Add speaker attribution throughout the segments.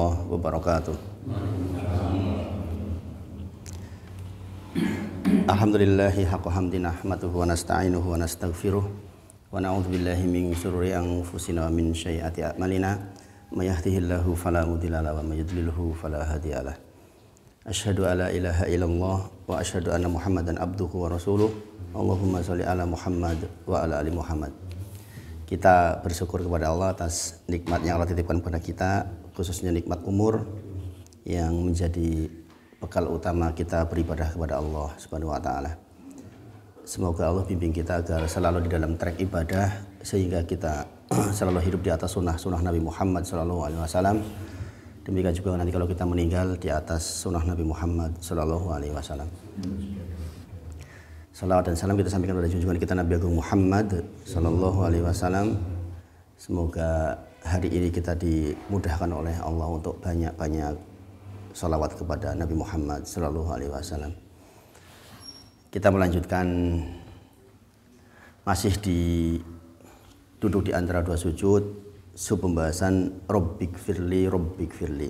Speaker 1: Wabarakatuh. Alhamdulillahi haqqa hamdi nahmaduhu wa nasta'inuhu wa nastaghfiruh wa na'udzu billahi min syururi anfusina wa min sayyiati a'malina may yahdihillahu fala mudilla lahu wa may yudlilhu fala hadiyalah. Asyhadu alla ilaha illallah wa asyhadu anna Muhammadan abduhu wa rasuluh. Allahumma shalli ala Muhammad wa ala ali Muhammad. Kita bersyukur kepada Allah atas nikmat yang Allah titipkan kepada kita, khususnya nikmat umur yang menjadi bekal utama kita beribadah kepada Allah Subhanahu wa taala. Semoga Allah bimbing kita agar selalu di dalam trek ibadah sehingga kita selalu hidup di atas sunnah Nabi Muhammad sallallahu alaihi wasallam. Demikian juga nanti kalau kita meninggal di atas sunnah Nabi Muhammad sallallahu alaihi wasallam. Salawat dan salam kita sampaikan kepada junjungan kita Nabi Agung Muhammad sallallahu alaihi wasallam. Semoga hari ini kita dimudahkan oleh Allah untuk banyak-banyak salawat kepada Nabi Muhammad sallallahu alaihi wasallam. Kita melanjutkan masih duduk di antara dua sujud pembahasan Rabbik firli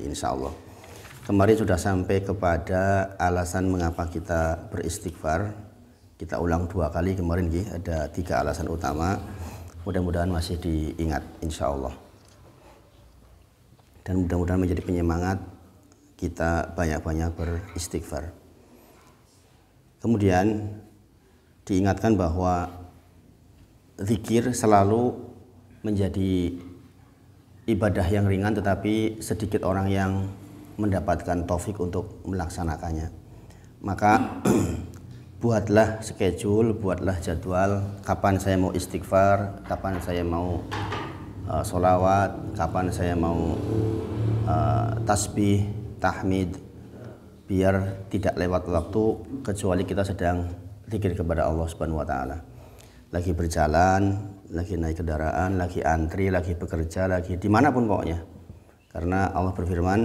Speaker 1: insyaallah. Kemarin sudah sampai kepada alasan mengapa kita beristighfar. Kita ulang dua kali kemarin, ada 3 alasan utama. Mudah-mudahan masih diingat insyaallah. Dan mudah-mudahan menjadi penyemangat kita banyak-banyak beristighfar. Kemudian diingatkan bahwa zikir selalu menjadi ibadah yang ringan, tetapi sedikit orang yang mendapatkan taufik untuk melaksanakannya. Maka buatlah schedule, buatlah jadwal kapan saya mau istighfar, kapan saya mau sholawat, kapan saya mau tasbih, tahmid, biar tidak lewat waktu kecuali kita sedang zikir kepada Allah Subhanahu wa taala. Lagi berjalan, lagi naik kendaraan, lagi antri, lagi bekerja, lagi dimanapun pokoknya. Karena Allah berfirman,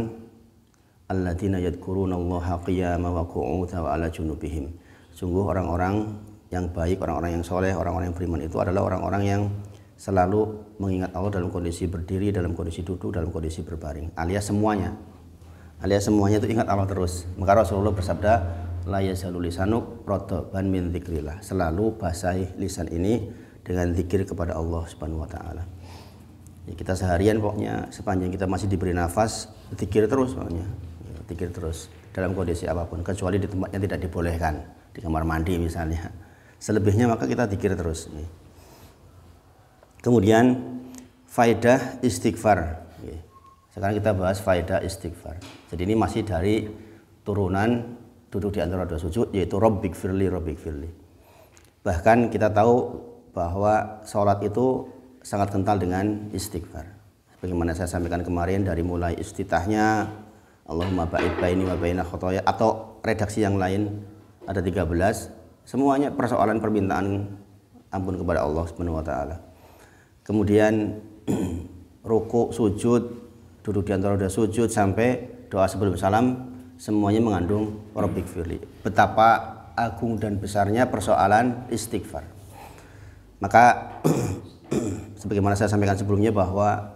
Speaker 1: alladzina yadhkurunallaha qiyaman wa qu'udan wa 'ala junubihim. Sungguh orang-orang yang baik, orang-orang yang soleh, orang-orang yang beriman itu adalah orang-orang yang selalu mengingat Allah dalam kondisi berdiri, dalam kondisi duduk, dalam kondisi berbaring, alias semuanya itu ingat Allah terus. Maka Rasulullah bersabda, la yazalu lisanuk rataban min dzikrillah. Selalu basahi lisan ini dengan zikir kepada Allah Subhanahu wa taala. Ya, kita seharian pokoknya sepanjang kita masih diberi nafas, zikir terus pokoknya. Ya, zikir terus dalam kondisi apapun, kecuali di tempat yang tidak dibolehkan, di kamar mandi misalnya. Selebihnya maka kita zikir terus. Kemudian faedah istighfar. Sekarang kita bahas faedah istighfar. Jadi ini masih dari turunan duduk di antara dua sujud, yaitu Rabbik firli. Bahkan kita tahu bahwa sholat itu sangat kental dengan istighfar. Bagaimana saya sampaikan kemarin, dari mulai istitahnya Allahumma ba'id baini wa baina khotoya, atau redaksi yang lain ada 13, semuanya persoalan permintaan ampun kepada Allah Subhanahu wa taala. Kemudian ruku, sujud, duduk di antara dua sujud sampai doa sebelum salam, semuanya mengandung Rabbik firli. Betapa agung dan besarnya persoalan istighfar. Maka sebagaimana saya sampaikan sebelumnya bahwa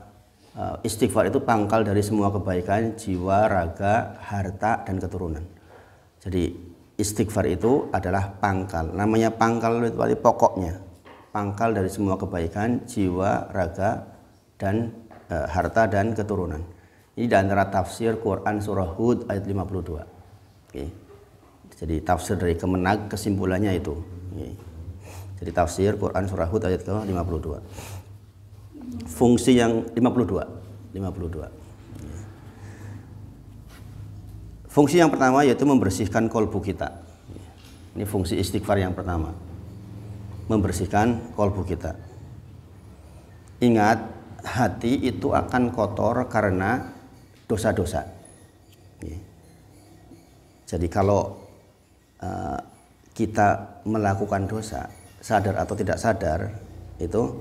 Speaker 1: istighfar itu pangkal dari semua kebaikan jiwa, raga, harta, dan keturunan. Jadi istighfar itu adalah pangkal. Namanya pangkal itu berarti pokoknya. Pangkal dari semua kebaikan jiwa, raga, dan harta dan keturunan. Ini di antara tafsir Quran surah Hud ayat 52. Oke. Jadi tafsir dari Kemenag kesimpulannya itu. Oke. Jadi tafsir Quran surah Hud ayat ke-52. Fungsi yang 52. Fungsi yang pertama yaitu membersihkan kolbu kita. Ini fungsi istighfar yang pertama. Membersihkan kolbu kita. Ingat, hati itu akan kotor karena dosa-dosa. Jadi kalau kita melakukan dosa, sadar atau tidak sadar, itu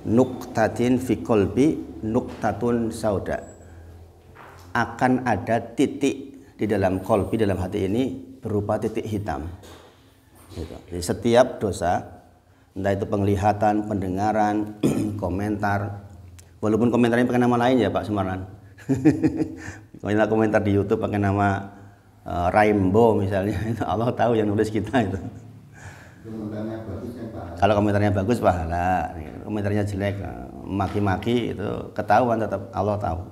Speaker 1: nuktatin fi qalbi nuktatun sauda. Akan ada titik di dalam qalbi, dalam hati ini berupa titik hitam. Jadi setiap dosa, entah itu penglihatan, pendengaran, komentar, walaupun komentarnya pakai nama lain ya Pak Sumarlan, Komentar di YouTube pakai nama Rainbow misalnya, itu Allah tahu yang nulis kita itu.
Speaker 2: Komentarnya bagus kan pahala.
Speaker 1: Kalau komentarnya bagus pahala, komentarnya jelek, maki-maki itu ketahuan, tetap Allah tahu.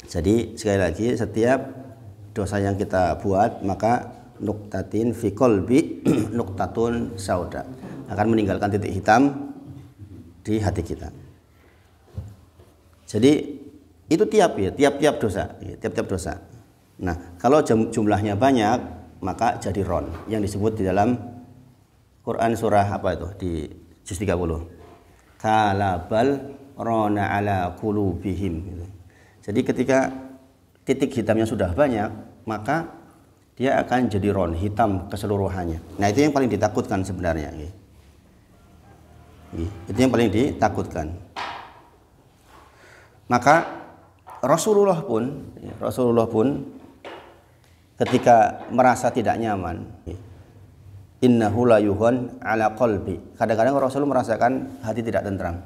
Speaker 1: Jadi sekali lagi, setiap dosa yang kita buat maka nuktatin fi qalbi nuktatun sauda, akan meninggalkan titik hitam di hati kita. Jadi itu tiap-tiap dosa, tiap-tiap dosa. Nah, kalau jumlahnya banyak maka jadi ron, yang disebut di dalam Quran surah apa itu, di juz 30. Kalabal rona ala qulubihim. Jadi ketika titik hitamnya sudah banyak, maka dia akan jadi ron, hitam keseluruhannya. Nah, itu yang paling ditakutkan sebenarnya. Itu yang paling ditakutkan. Maka Rasulullah pun ketika merasa tidak nyaman, innahu la yuhon ala qalbi. Kadang-kadang Rasulullah merasakan hati tidak tentram.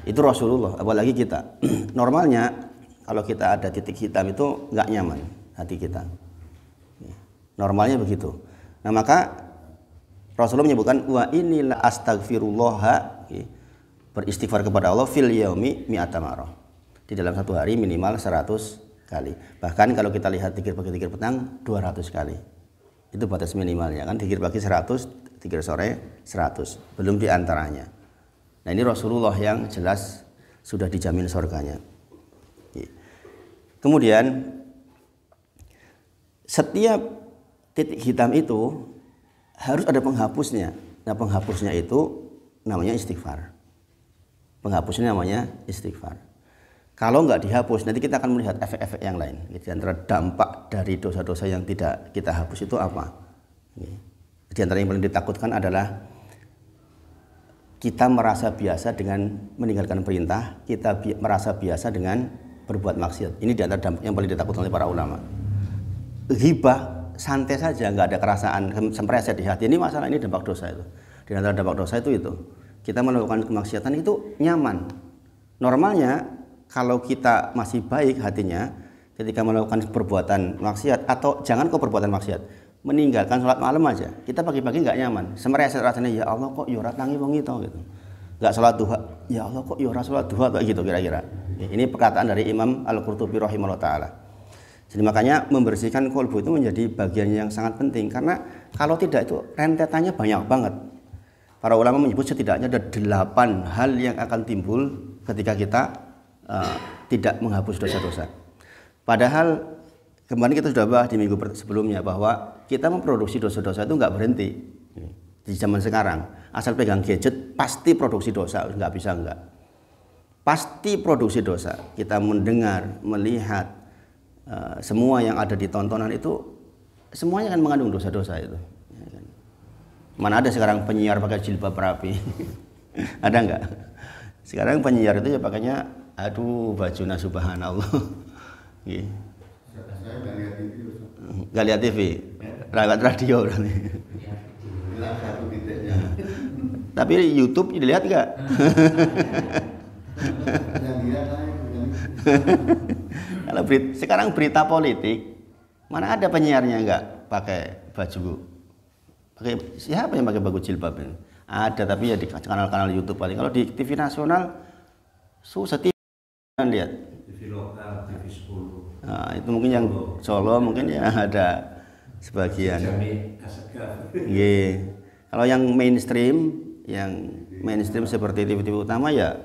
Speaker 1: Itu Rasulullah, apalagi kita. Normalnya kalau kita ada titik hitam itu nggak nyaman hati kita. Normalnya begitu. Nah, maka Rasulullah menyebutkan wa inilah astaghfirullah, beristighfar kepada Allah fil yaumi mi'ata marrah. Di dalam satu hari minimal 100 kali. Bahkan kalau kita lihat zikir pagi zikir petang 200 kali. Itu batas minimalnya kan, zikir pagi 100, zikir sore 100. Belum diantaranya. Nah, ini Rasulullah yang jelas sudah dijamin surganya. Kemudian setiap titik hitam itu harus ada penghapusnya. Nah, penghapusnya itu namanya istighfar. Penghapusnya namanya istighfar. Kalau nggak dihapus, nanti kita akan melihat efek-efek yang lain. Di antara dampak dari dosa-dosa yang tidak kita hapus itu apa? Di antara yang paling ditakutkan adalah kita merasa biasa dengan meninggalkan perintah, kita merasa biasa dengan berbuat maksiat. Ini di antara dampak yang paling ditakutkan oleh para ulama. Ghibah santai saja, nggak ada kerasaan sempreset di hati. Ini masalah, ini dampak dosa itu. Di antara dampak dosa itu kita melakukan kemaksiatan itu nyaman. Normalnya kalau kita masih baik hatinya, ketika melakukan perbuatan maksiat, atau jangan ke perbuatan maksiat, meninggalkan sholat malam aja, kita pagi-pagi nggak nyaman, semreset rasanya, ya Allah kok yora tangi wong itu gitu, nggak sholat duha, ya Allah kok yora sholat duha kayak gitu kira-kira. Ini perkataan dari Imam Al-Qurtubi rahimahullah taala. Jadi makanya membersihkan kolbu itu menjadi bagian yang sangat penting, karena kalau tidak itu rentetannya banyak banget. Para ulama menyebut setidaknya ada 8 hal yang akan timbul ketika kita tidak menghapus dosa-dosa. Padahal kemarin kita sudah bahas di minggu sebelumnya bahwa kita memproduksi dosa-dosa itu nggak berhenti di zaman sekarang. Asal pegang gadget pasti produksi dosa, nggak bisa nggak. Pasti produksi dosa. Kita mendengar, melihat semua yang ada di tontonan itu semuanya kan mengandung dosa-dosa itu. Mana ada sekarang penyiar pakai jilbab rapi? Ada nggak? Sekarang penyiar itu ya pakainya aduh bajunya subhanallah. Saya nggak lihat TV. Nggak lihat TV, lewat radio berarti. Tapi YouTube dilihat nggak? Kalau sekarang berita politik, mana ada penyiarnya nggak pakai baju? Pakai siapa yang pakai baju jilbab ini? Ada, tapi ya di kanal-kanal YouTube paling. Kalau di TV nasional susah lihat. TV lokal, TV 10. Nah, itu mungkin yang Solo mungkin ya ada sebagian. Kalau yang mainstream seperti TV-TV utama ya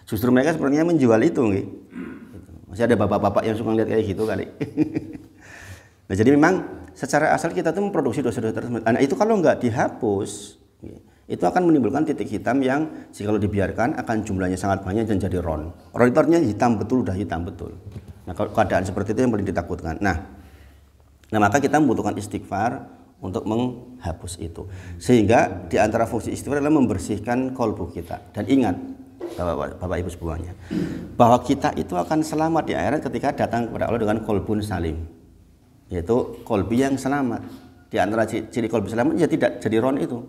Speaker 1: justru mereka sepertinya menjual itu, Masih ada bapak-bapak yang suka lihat kayak gitu kali. Nah, jadi memang secara asal kita tuh memproduksi dosa-dosa tersebut. Nah, itu kalau nggak dihapus, itu akan menimbulkan titik hitam yang jika dibiarkan akan jumlahnya sangat banyak dan jadi ron. Ron itu artinya hitam betul, udah hitam betul. Nah, keadaan seperti itu yang paling ditakutkan. Nah, maka kita membutuhkan istighfar untuk menghapus itu. Sehingga di antara fungsi istighfar adalah membersihkan kolbu kita. Dan ingat, Bapak Ibu semuanya, bahwa kita itu akan selamat di akhirat ketika datang kepada Allah dengan kolbun salim, yaitu kolbi yang selamat. Di antara ciri kolbi selamat ya tidak jadi ron itu.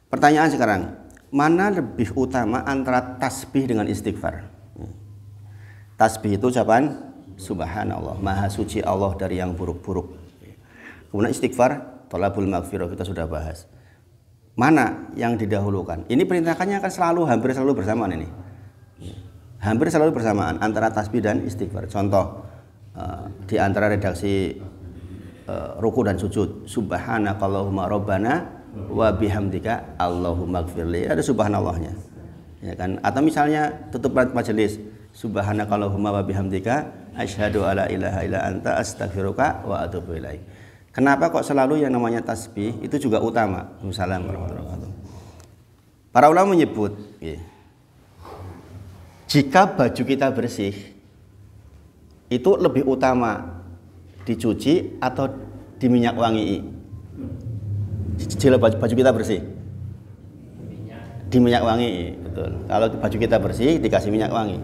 Speaker 1: Pertanyaan sekarang, mana lebih utama antara tasbih dengan istighfar? Tasbih itu ucapan subhanallah, maha suci Allah dari yang buruk-buruk. Kemudian istighfar, thalabul maghfirah kita sudah bahas. Mana yang didahulukan? Ini perintahkannya akan hampir selalu bersamaan ini. Hampir selalu bersamaan antara tasbih dan istighfar. Contoh di antara redaksi ruku dan sujud, subhanakallahumma rabbana wa bihamdika allahumma gfirli, ada subhanallahnya. Ya kan? Atau misalnya tutup majelis, subhanakallahumma wa bihamdika asyhadu alla ilaha illa anta astaghfiruka wa atubu ilaik. Kenapa kok selalu yang namanya tasbih itu juga utama? Assalamualaikum warahmatullahi wabarakatuh. Para ulama menyebut, jika baju kita bersih, itu lebih utama dicuci atau diminyak wangi? Jika baju kita bersih, diminyak wangi, betul. Kalau baju kita bersih dikasih minyak wangi.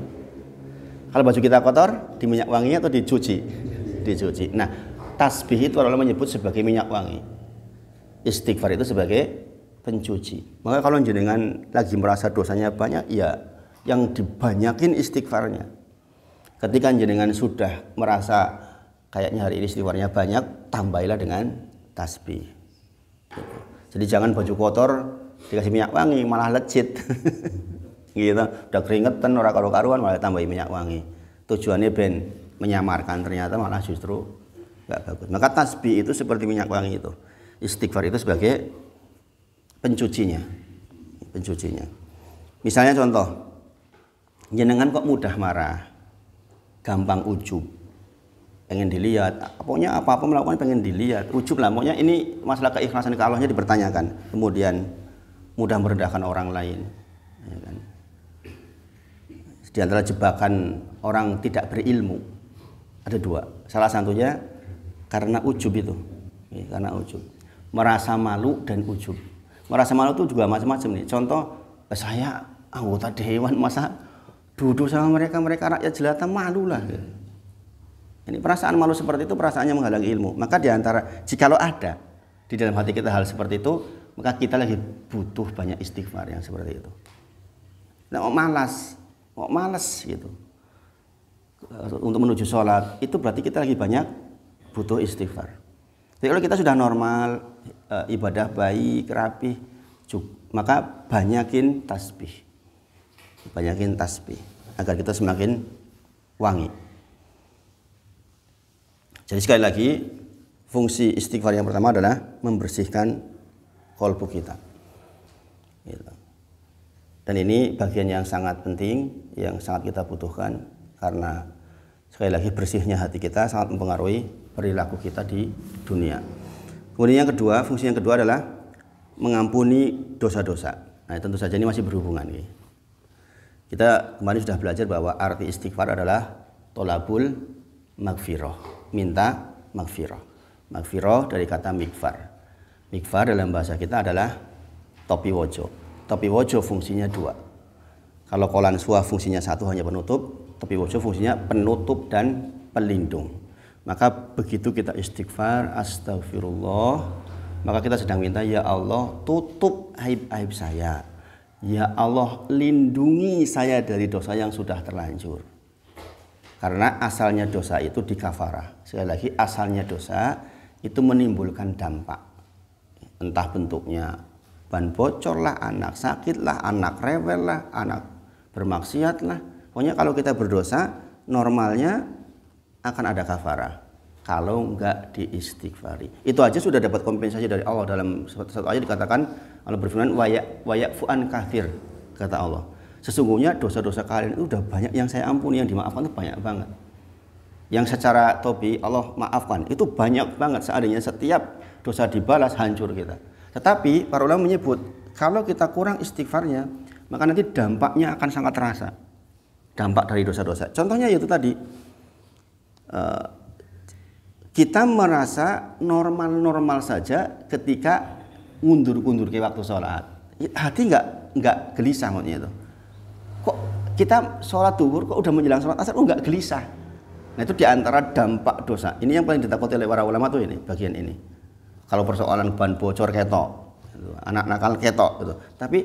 Speaker 1: Kalau baju kita kotor, diminyak wangi atau dicuci? Dicuci. Nah, tasbih itu adalah menyebut sebagai minyak wangi. Istighfar itu sebagai pencuci. Maka kalau jenengan lagi merasa dosanya banyak, ya yang dibanyakin istighfarnya. Ketika jenengan sudah merasa kayaknya hari ini istighfarnya banyak, tambahilah dengan tasbih. Gitu. Jadi jangan baju kotor dikasih minyak wangi malah lecit. Gitu. Udah keringetan ora karu-karuan malah tambahin minyak wangi. Tujuannya ben menyamarkan, ternyata malah justru enggak bagus. Maka tasbih itu seperti minyak wangi itu. Istighfar itu sebagai pencucinya. Pencucinya. Misalnya contoh, jenengan kok mudah marah, gampang ujub, pengen dilihat, pokoknya apa-apa melakukan pengen dilihat, ujub lah, pokoknya ini masalah keikhlasan ke Allahnya dipertanyakan, kemudian mudah merendahkan orang lain, ya kan? Di antara jebakan orang tidak berilmu ada dua, salah satunya karena ujub itu, ya, karena ujub, merasa malu dan ujub. Merasa malu itu juga macam-macam nih. Contoh, saya anggota dewan masa duduk sama mereka rakyat jelata, malu lah. Ini perasaan malu seperti itu perasaannya menghalangi ilmu. Maka diantara jikalau ada di dalam hati kita hal seperti itu, maka kita lagi butuh banyak istighfar yang seperti itu. Nah, mau malas gitu untuk menuju sholat, itu berarti kita lagi banyak butuh istighfar. Jadi kalau kita sudah normal, ibadah baik, rapih, maka banyakin tasbih. Banyakin tasbih agar kita semakin wangi. Jadi sekali lagi, fungsi istighfar yang pertama adalah membersihkan qalbu kita. Gitu. Dan ini bagian yang sangat penting, yang sangat kita butuhkan, karena sekali lagi bersihnya hati kita sangat mempengaruhi perilaku kita di dunia. Kemudian yang kedua, fungsi yang kedua adalah mengampuni dosa-dosa. Nah, tentu saja ini masih berhubungan. Kita kemarin sudah belajar bahwa arti istighfar adalah tolabul maghfirah, minta maghfirah. Maghfirah dari kata mikfar. Mikfar dalam bahasa kita adalah topi wojo. Topi wojo fungsinya dua. Kalau kolan suah fungsinya satu, hanya penutup. Topi wojo fungsinya penutup dan pelindung. Maka begitu kita istighfar, astagfirullah, maka kita sedang minta, ya Allah tutup aib-aib saya. Ya Allah lindungi saya dari dosa yang sudah terlanjur. Karena asalnya dosa itu dikafarah. Sekali lagi, asalnya dosa itu menimbulkan dampak. Entah bentuknya ban bocor lah, anak sakit lah, anak rewel lah, anak bermaksiat lah. Pokoknya kalau kita berdosa, normalnya akan ada kafarah. Kalau enggak diistighfari, itu aja sudah dapat kompensasi dari Allah. Dalam satu ayat dikatakan, Allah berfirman, wayafu'an kathir, kata Allah. Sesungguhnya dosa-dosa kalian itu udah banyak yang saya ampuni, yang dimaafkan itu banyak banget. Yang secara tobi Allah maafkan itu banyak banget. Seandainya setiap dosa dibalas, hancur kita. Tetapi para ulama menyebut, kalau kita kurang istighfarnya, maka nanti dampaknya akan sangat terasa. Dampak dari dosa-dosa. Contohnya yaitu tadi, kita merasa normal-normal saja ketika ngundur-ngundur ke waktu sholat. Hati nggak gelisah maksudnya itu. Kok kita sholat duhur kok udah menjelang sholat asar kok nggak gelisah? Nah, itu diantara dampak dosa. Ini yang paling ditakuti oleh para ulama tuh ini, bagian ini. Kalau persoalan ban bocor ketok, gitu, anak nakal ketok gitu. Tapi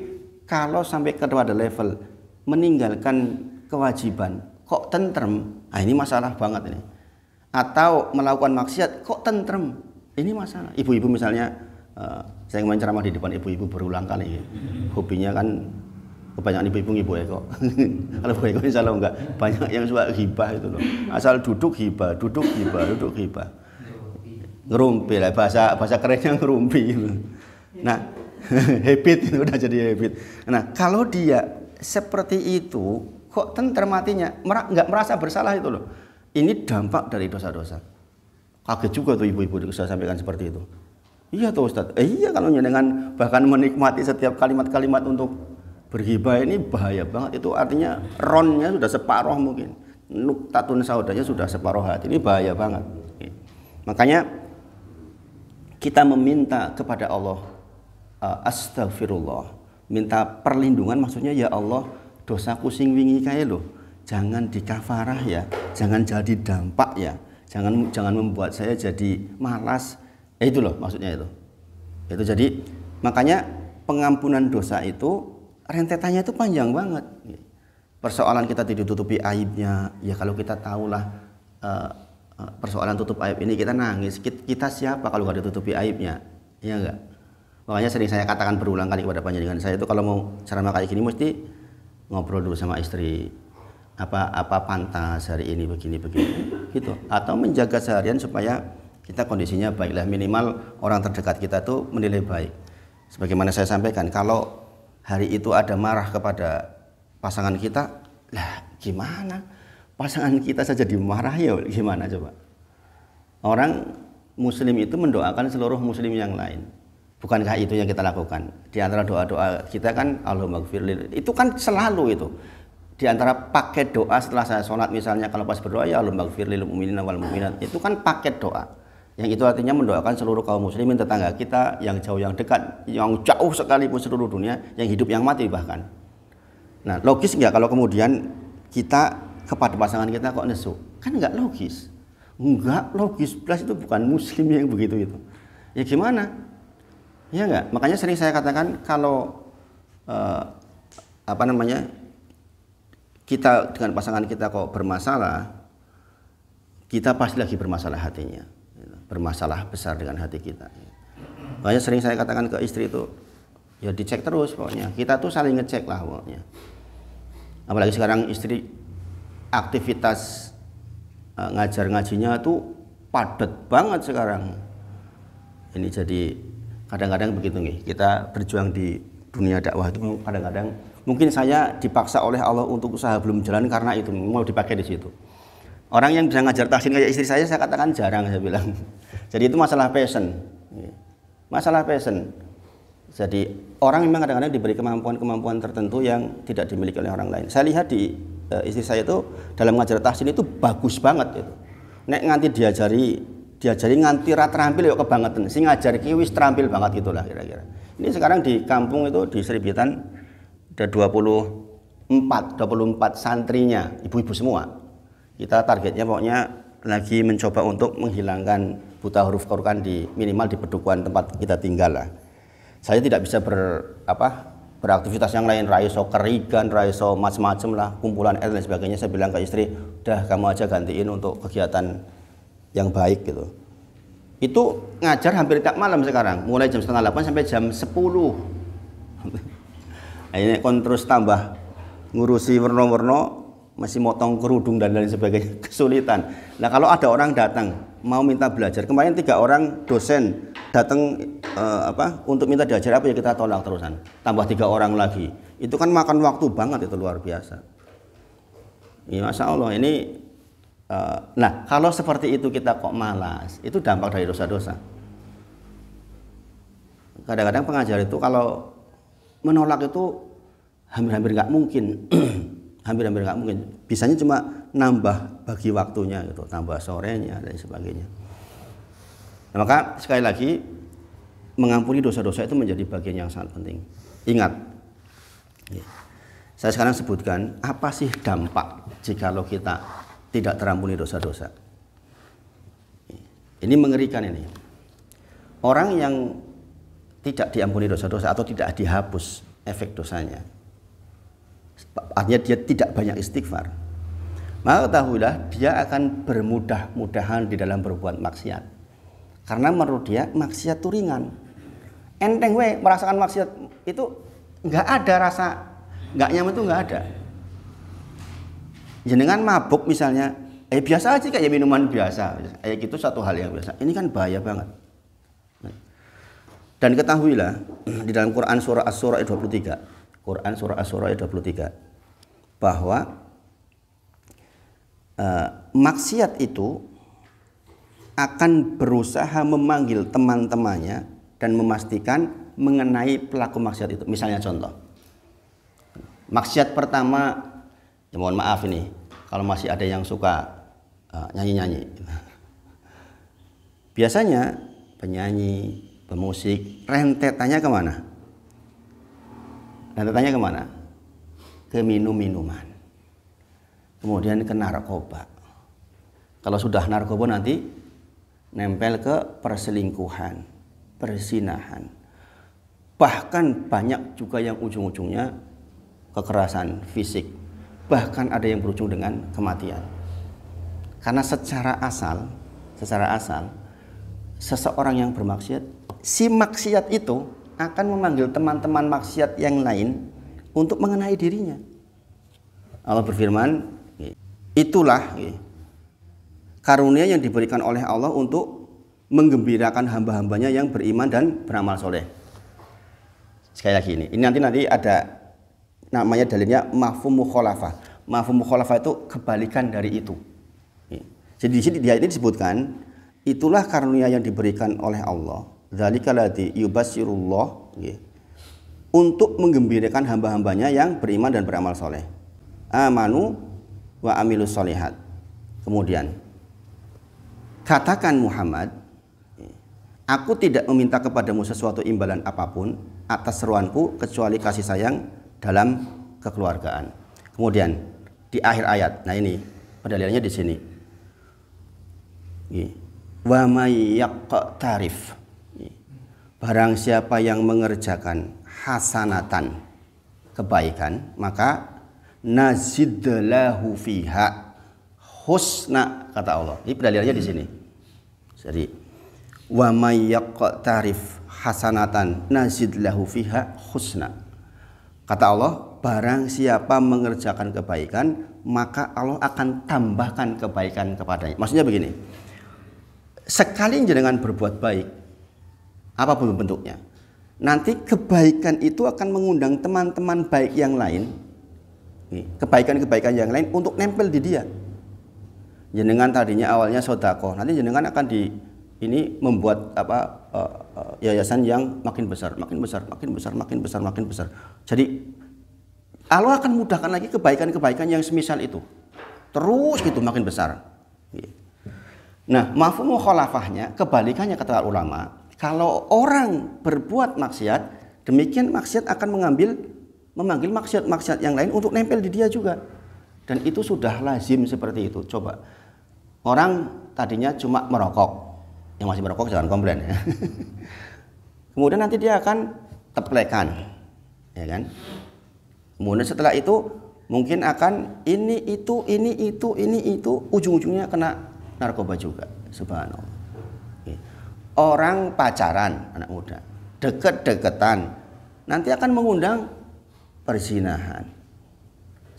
Speaker 1: kalau sampai kepada level meninggalkan kewajiban, kok tentrem, nah ini masalah banget ini. Atau melakukan maksiat kok tentrem, ini masalah. Ibu-ibu misalnya, saya kemarin ceramah di depan ibu-ibu berulang kali, hobinya kan kebanyakan ibu-ibu ngibu kok. Kalau Bu Eko insya Allah enggak, banyak yang suka hibah itu loh. Asal duduk hibah, duduk hibah, duduk hibah. Ngerumpi lah, bahasa kerennya ngerumpi. Nah, habit itu udah jadi habit. Nah, kalau dia seperti itu, kok tentrem hatinya, enggak merasa bersalah itu loh. Ini dampak dari dosa-dosa. Kaget juga tuh ibu-ibu saya sampaikan seperti itu. Iya tuh Ustaz. Iya kalau dengan bahkan menikmati setiap kalimat-kalimat untuk berghibah ini bahaya banget. Itu artinya ronnya sudah separuh mungkin, nuktatun saudanya sudah separuh hati. Ini bahaya banget. Makanya kita meminta kepada Allah, astagfirullah, minta perlindungan, maksudnya ya Allah, dosaku sing wingi kae lho, jangan dikafarah ya, jangan jadi dampak ya, jangan membuat saya jadi malas. Itu loh maksudnya itu. Itu jadi makanya pengampunan dosa itu rentetannya itu panjang banget. Persoalan kita tidak tutupi aibnya, ya kalau kita tahulah persoalan tutup aib ini kita nangis, kita siapa kalau nggak ditutupi aibnya, ya enggak? Makanya sering saya katakan berulang kali kepada panjenengan saya itu kalau mau ceramah kayak gini mesti ngobrol dulu sama istri, apa pantas hari ini begini gitu, atau menjaga seharian supaya kita kondisinya baiklah, minimal orang terdekat kita tuh menilai baik. Sebagaimana saya sampaikan, kalau hari itu ada marah kepada pasangan kita, lah gimana? Pasangan kita saja dimarahi, ya gimana coba? Orang muslim itu mendoakan seluruh muslim yang lain. Bukankah itu yang kita lakukan? Di antara doa-doa kita kan Allahumma gfirli, itu kan selalu itu. Di antara paket doa setelah saya sholat misalnya, kalau pas berdoa ya Allahumma gfirli lil mu'minina wal mu'minat, itu kan paket doa. Yang itu artinya mendoakan seluruh kaum muslimin, tetangga kita, yang jauh yang dekat, yang jauh sekalipun seluruh dunia, yang hidup yang mati bahkan. Nah, logis nggak kalau kemudian kita kepada pasangan kita kok nesu? Kan nggak logis. Nggak logis, plus itu bukan muslim yang begitu itu. Ya gimana? Ya nggak? Makanya sering saya katakan kalau kita dengan pasangan kita kok bermasalah, kita pasti lagi bermasalah hatinya. Bermasalah besar dengan hati kita. Makanya sering saya katakan ke istri itu, ya dicek terus pokoknya. Kita tuh saling ngecek lah pokoknya. Apalagi sekarang istri aktivitas ngajar ngajinya tuh padat banget sekarang. Ini jadi kadang-kadang begitu nih. Kita berjuang di dunia dakwah itu kadang-kadang mungkin saya dipaksa oleh Allah untuk usaha belum jalan karena itu mau dipakai di situ. Orang yang bisa ngajar tahsin kayak istri saya katakan jarang, saya bilang. Jadi itu masalah passion. Masalah passion. Jadi orang memang kadang-kadang diberi kemampuan-kemampuan tertentu yang tidak dimiliki oleh orang lain. Saya lihat di istri saya itu dalam ngajar tahsin itu bagus banget itu. Nek nganti diajari nganti ra terampil yo kebangetan. Sing ngajar ki wis terampil banget gitulah kira-kira. Ini sekarang di kampung itu di Seribitan ada 24 santrinya, ibu-ibu semua. Kita targetnya pokoknya lagi mencoba untuk menghilangkan buta huruf Quran di minimal di pedukuhan tempat kita tinggal lah. Saya tidak bisa beraktivitas yang lain, raiso kerigan, raiso macam-macam lah, kumpulan dan sebagainya. Saya bilang ke istri, udah kamu aja gantiin untuk kegiatan yang baik gitu. Itu ngajar hampir tiap malam sekarang, mulai jam 7:30 sampai jam 10. Nah, ini kon terus tambah ngurusi warna-warna, masih motong kerudung dan lain sebagainya, kesulitan. Nah kalau ada orang datang mau minta belajar, kemarin 3 orang dosen datang untuk minta diajar apa ya kita tolak terusan, tambah 3 orang lagi, itu kan makan waktu banget, itu luar biasa. Ya, Masya Allah ini. Nah kalau seperti itu kita kok malas, itu dampak dari dosa-dosa. Kadang-kadang pengajar itu kalau menolak itu hampir-hampir nggak mungkin. Hampir-hampir nggak mungkin. Bisanya cuma nambah bagi waktunya gitu, tambah sorenya dan sebagainya. Nah, maka sekali lagi mengampuni dosa-dosa itu menjadi bagian yang sangat penting. Ingat, saya sekarang sebutkan apa sih dampak jikalau kita tidak terampuni dosa-dosa. Ini mengerikan ini. Orang yang tidak diampuni dosa-dosa atau tidak dihapus efek dosanya, artinya dia tidak banyak istighfar, maka ketahuilah dia akan bermudah-mudahan di dalam berbuat maksiat. Karena menurut dia maksiat itu ringan. Enteng we merasakan maksiat itu nggak ada rasa nggak nyaman, itu nggak ada. Jenengan mabuk misalnya, biasa aja kayak minuman biasa, kayak gitu satu hal yang biasa. Ini kan bahaya banget. Dan ketahuilah di dalam Quran surah Asy-Syura ayat 23, Quran surah Asy-Syura ayat 23, bahwa maksiat itu akan berusaha memanggil teman-temannya dan memastikan mengenai pelaku maksiat itu. Misalnya contoh, maksiat pertama, ya mohon maaf ini, kalau masih ada yang suka nyanyi-nyanyi. Biasanya penyanyi, pemusik, rentetannya kemana? Rentetannya kemana? Ke minum-minuman. Kemudian ke narkoba. Kalau sudah narkoba nanti nempel ke perselingkuhan, perzinahan. Bahkan banyak juga yang ujung-ujungnya kekerasan fisik. Bahkan ada yang berujung dengan kematian. Karena secara asal seseorang yang bermaksiat, si maksiat itu akan memanggil teman-teman maksiat yang lain untuk mengenai dirinya. Allah berfirman, itulah karunia yang diberikan oleh Allah untuk menggembirakan hamba-hambanya yang beriman dan beramal soleh. Sekali lagi ini nanti ada namanya dalilnya mafhum mukhalafah. Mafhum mukhalafah itu kebalikan dari itu. Jadi di sini dia ini disebutkan, itulah karunia yang diberikan oleh Allah. Dzalika ladzi yubasyirullah, untuk menggembirakan hamba-hambanya yang beriman dan beramal soleh. Amanu wa amilus solihat. Kemudian katakan Muhammad, aku tidak meminta kepadamu sesuatu imbalan apapun atas seruanku kecuali kasih sayang dalam kekeluargaan. Kemudian di akhir ayat, nah ini pendalilannya di sini. Wa may yaqtarif, barang siapa yang mengerjakan hasanatan, kebaikan, maka nazidlahu fiha husna, kata Allah. Ini pendalilannya di sini. Jadi wa may yaqtarif hasanatan nazidlahu fiha husna. Kata Allah, barang siapa mengerjakan kebaikan, maka Allah akan tambahkan kebaikan kepadanya. Maksudnya begini, sekali jenengan berbuat baik, apapun bentuknya, nanti kebaikan itu akan mengundang teman-teman baik yang lain, kebaikan-kebaikan yang lain untuk nempel di dia. Jenengan tadinya awalnya sedekah, nanti jenengan akan membuat yayasan yang makin besar. Jadi Allah akan mudahkan lagi kebaikan-kebaikan yang semisal itu, terus gitu makin besar. Nah, mafhum mukhalafahnya, kebalikannya kata ulama, kalau orang berbuat maksiat, demikian maksiat akan memanggil maksiat-maksiat yang lain untuk nempel di dia juga. Dan itu sudah lazim seperti itu. Coba, orang tadinya cuma merokok, yang masih merokok jangan komplain ya. Kemudian nanti dia akan teplekan, ya kan? Kemudian setelah itu mungkin akan ini itu, ujung-ujungnya kena narkoba juga. Subhanallah. Orang pacaran, anak muda, deket-deketan, nanti akan mengundang perzinahan.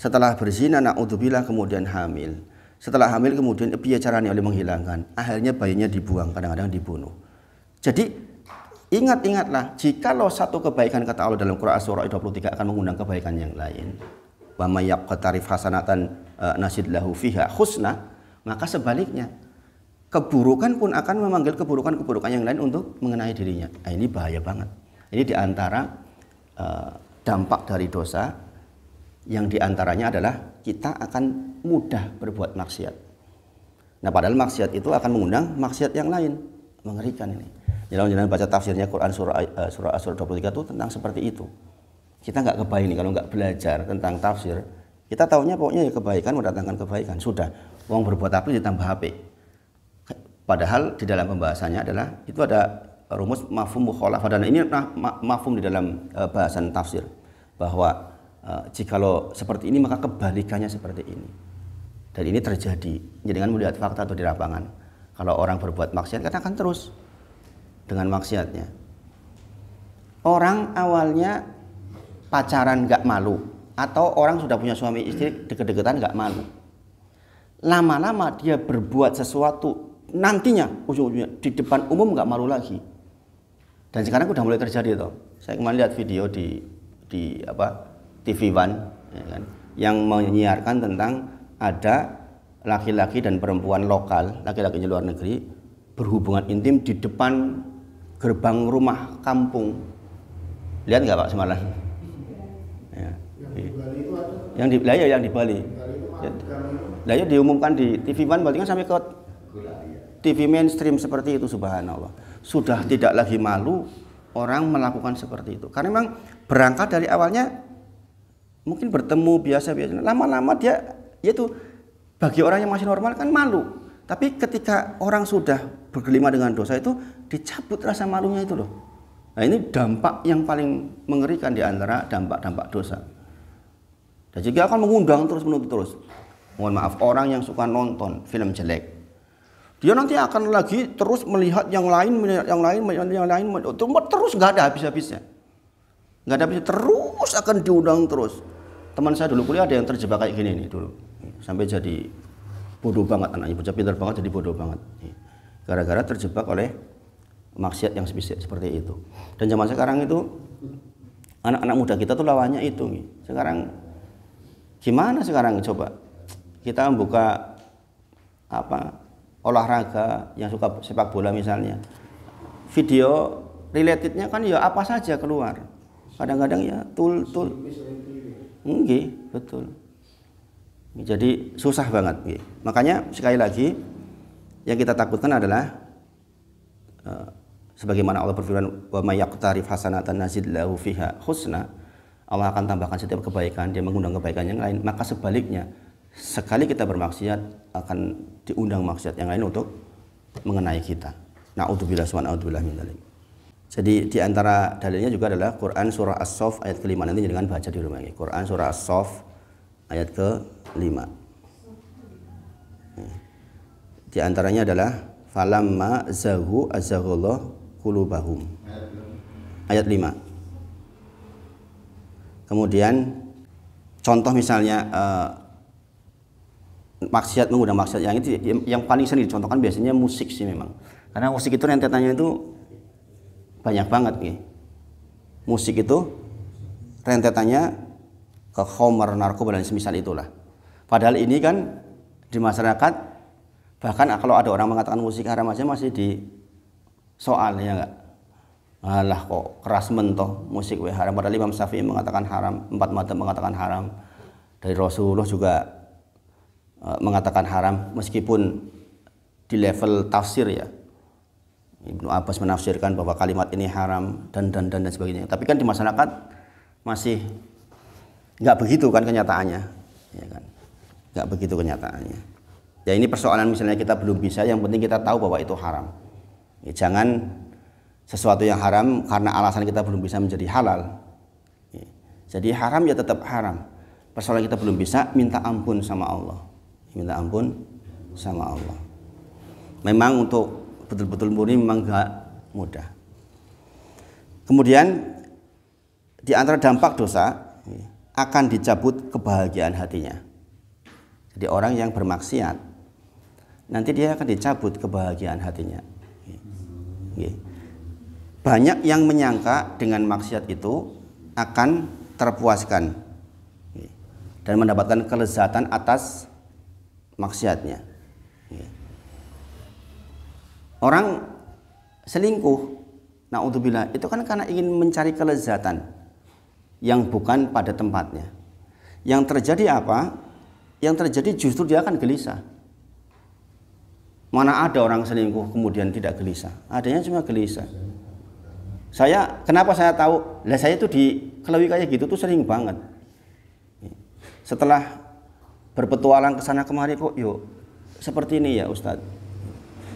Speaker 1: Setelah berzina, na'udzubillah, kemudian hamil. Setelah hamil kemudian piye caranya oleh menghilangkan. Akhirnya bayinya dibuang, kadang-kadang dibunuh. Jadi ingat-ingatlah, jikalau satu kebaikan kata Allah dalam Quran surah 23 akan mengundang kebaikan yang lain. Wa may yaqtarif hasanatan nasid lahu fiha husna, maka sebaliknya keburukan pun akan memanggil keburukan-keburukan yang lain untuk mengenai dirinya. Nah, ini bahaya banget. Ini diantara dampak dari dosa yang diantaranya adalah kita akan mudah berbuat maksiat. Nah, padahal maksiat itu akan mengundang maksiat yang lain. Mengerikan ini. Jangan baca tafsirnya Quran surah Asy-Syura 23 itu tentang seperti itu. Kita nggak kebayang nih kalau nggak belajar tentang tafsir. Kita taunya pokoknya ya kebaikan mendatangkan kebaikan. Sudah, wong berbuat apa ditambah HP. Padahal di dalam pembahasannya adalah itu ada rumus mafhum mukhalafah, dan ini mafhum di dalam bahasan tafsir bahwa jikalau seperti ini maka kebalikannya seperti ini. Dan ini terjadi. Jadi dengan melihat fakta atau di lapangan. Kalau orang berbuat maksiat kan akan terus dengan maksiatnya. Orang awalnya pacaran nggak malu, atau orang sudah punya suami istri deket-deketan nggak malu. Lama-lama dia berbuat sesuatu, nantinya ujung-ujungnya di depan umum nggak malu lagi. Dan sekarang udah mulai terjadi toh. Saya kemarin lihat video di TV One, ya kan, yang menyiarkan tentang ada laki-laki dan perempuan lokal, laki-laki di luar negeri berhubungan intim di depan gerbang rumah kampung. Lihat nggak Pak semalam? Ya. Yang di Bali. Ya diumumkan di TV One, berarti kan sampai ke TV mainstream seperti itu, subhanallah. Sudah tidak lagi malu orang melakukan seperti itu. Karena memang berangkat dari awalnya mungkin bertemu biasa-biasa, lama-lama dia yaitu bagi orang yang masih normal kan malu. Tapi ketika orang sudah bergelima dengan dosa itu dicabut rasa malunya itu loh. Nah, ini dampak yang paling mengerikan di antara dampak-dampak dosa. Dan juga akan mengundang terus menuntut terus. Mohon maaf, orang yang suka nonton film jelek, dia nanti akan lagi terus melihat yang lain, terus nggak ada habis-habisnya. Nggak ada habisnya, terus akan diundang terus. Teman saya dulu kuliah ada yang terjebak kayak gini nih dulu. Sampai jadi bodoh banget anaknya, bocah pintar banget jadi bodoh banget. Gara-gara terjebak oleh maksiat yang seperti itu. Dan zaman sekarang itu anak-anak muda kita tuh lawannya itu. Sekarang gimana sekarang coba kita membuka olahraga yang suka sepak bola misalnya, video relatednya kan ya apa saja keluar. Kadang-kadang ya tul. Nggih, betul. Jadi susah banget. Nggih. Makanya sekali lagi yang kita takutkan adalah sebagaimana Allah berfirman, wa may yaqtarif hasanatan nazid lahu fiha husna. Allah akan tambahkan setiap kebaikan, dia mengundang kebaikan yang lain. Maka sebaliknya, sekali kita bermaksiat akan diundang maksiat yang lain untuk mengenai kita. Na'udzubillah min dzalik. Jadi di antara dalilnya juga adalah Quran surah As-Saff ayat ke-5, nanti jangan baca di rumah ini. Quran surah As-Saff ayat ke-5. Di antaranya adalah falamma zaghu azaghallahu qulubahum. Ayat 5. Kemudian contoh misalnya maksiat, mengundang maksiat yang itu yang paling sering dicontohkan biasanya musik sih memang. Karena musik itu rentetannya itu banyak banget nih. Musik itu rentetannya ke khamar, narkoba dan semisal itulah. Padahal ini kan di masyarakat, bahkan kalau ada orang mengatakan musik haram aja masih di soal, ya enggak? Alah kok keras mentoh musik haram, padahal Imam Syafi'i mengatakan haram, 4 madzhab mengatakan haram. Dari Rasulullah juga mengatakan haram, meskipun di level tafsir ya. Ibnu Abbas menafsirkan bahwa kalimat ini haram dan sebagainya. Tapi kan di masyarakat masih nggak begitu kan kenyataannya, ya kan? Nggak begitu kenyataannya. Ya ini persoalan misalnya kita belum bisa, yang penting kita tahu bahwa itu haram. Ya, jangan sesuatu yang haram karena alasan kita belum bisa menjadi halal. Ya, jadi haram ya tetap haram. Persoalan kita belum bisa, minta ampun sama Allah. Minta ampun sama Allah. Memang untuk betul-betul murni memang gak mudah. Kemudian di antara dampak dosa akan dicabut kebahagiaan hatinya. Jadi orang yang bermaksiat nanti dia akan dicabut kebahagiaan hatinya. Banyak yang menyangka dengan maksiat itu akan terpuaskan dan mendapatkan kelezatan atas maksiatnya. Orang selingkuh, na'udzubillah, itu kan karena ingin mencari kelezatan yang bukan pada tempatnya. Yang terjadi apa? Yang terjadi justru dia akan gelisah. Mana ada orang selingkuh kemudian tidak gelisah? Adanya cuma gelisah. Kenapa saya tahu? Lah saya itu dikelui kayak gitu tuh sering banget. Setelah berpetualang ke sana kemari kok yuk seperti ini ya Ustadz.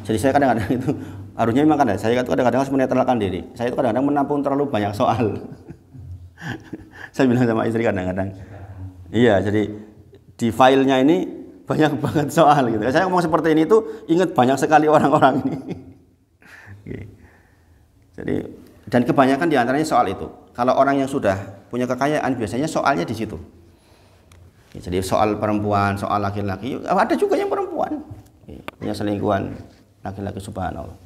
Speaker 1: Jadi saya kadang-kadang itu harusnya memang saya kadang-kadang harus menetralkan diri. Saya itu kadang-kadang menampung terlalu banyak soal. Saya bilang sama istri kadang-kadang, iya, jadi di filenya ini banyak banget soal gitu. Saya ngomong seperti ini tuh ingat banyak sekali orang-orang ini. Jadi dan kebanyakan diantaranya soal itu. Kalau orang yang sudah punya kekayaan biasanya soalnya di situ. Jadi soal perempuan, soal laki-laki, ada juga yang perempuan punya selingkuhan laki-laki, subhanallah.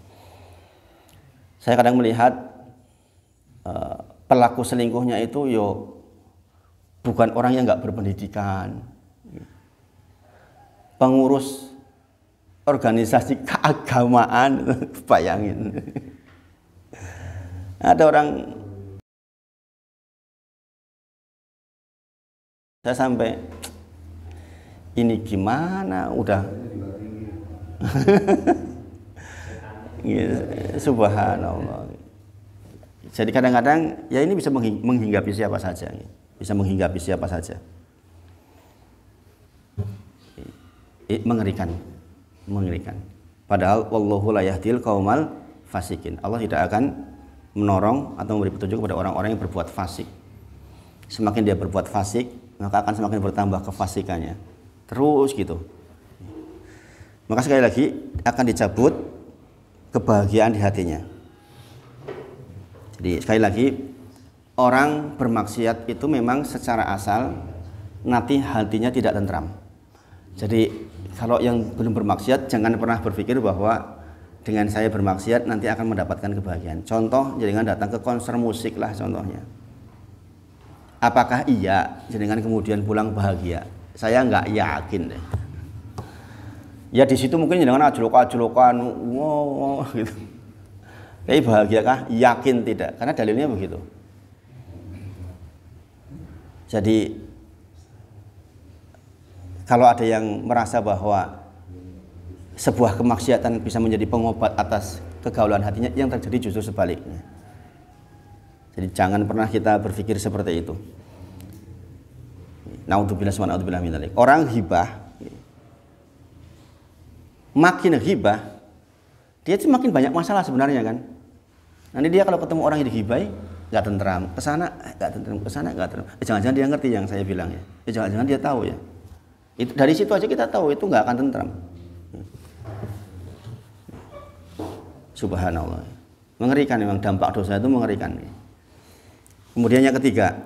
Speaker 1: Saya kadang melihat pelaku selingkuhnya itu bukan orang yang nggak berpendidikan, pengurus organisasi keagamaan, bayangin. Ada orang, saya sampai ini gimana udah subhanallah. Jadi kadang-kadang ya ini bisa menghinggapi siapa saja, bisa menghinggapi siapa saja. Mengerikan. Padahal wallahu la yahdil qaumal fasikin. Allah tidak akan menorong atau memberi petunjuk kepada orang-orang yang berbuat fasik. Semakin dia berbuat fasik, maka akan semakin bertambah kefasikannya. Terus gitu. Maka sekali lagi akan dicabut kebahagiaan di hatinya. Jadi sekali lagi orang bermaksiat itu memang secara asal nanti hatinya tidak tentram. Jadi kalau yang belum bermaksiat jangan pernah berpikir bahwa dengan saya bermaksiat nanti akan mendapatkan kebahagiaan. Contoh, jangan datang ke konser musik lah contohnya. Apakah iya jangan kemudian pulang bahagia? Saya nggak yakin deh. Ya di situ mungkin jangan ajlok-ajlokan, wow, gitu. Tapi bahagiakah? Yakin tidak, karena dalilnya begitu. Jadi kalau ada yang merasa bahwa sebuah kemaksiatan bisa menjadi pengobat atas kegaulan hatinya, yang terjadi justru sebaliknya. Jadi jangan pernah kita berpikir seperti itu. Naudzubillah wa naudzubillah min dzalik. Orang hibah, makin hibah, dia itu makin banyak masalah sebenarnya kan. Nanti dia kalau ketemu orang yang dihibai nggak tentram, kesana nggak tentram, kesana nggak tentram. Jangan-jangan dia ngerti yang saya bilang ya. Jangan-jangan dia tahu ya. Itu dari situ aja kita tahu itu nggak akan tentram. Subhanallah. Mengerikan memang, dampak dosa itu mengerikan. Kemudian yang ketiga,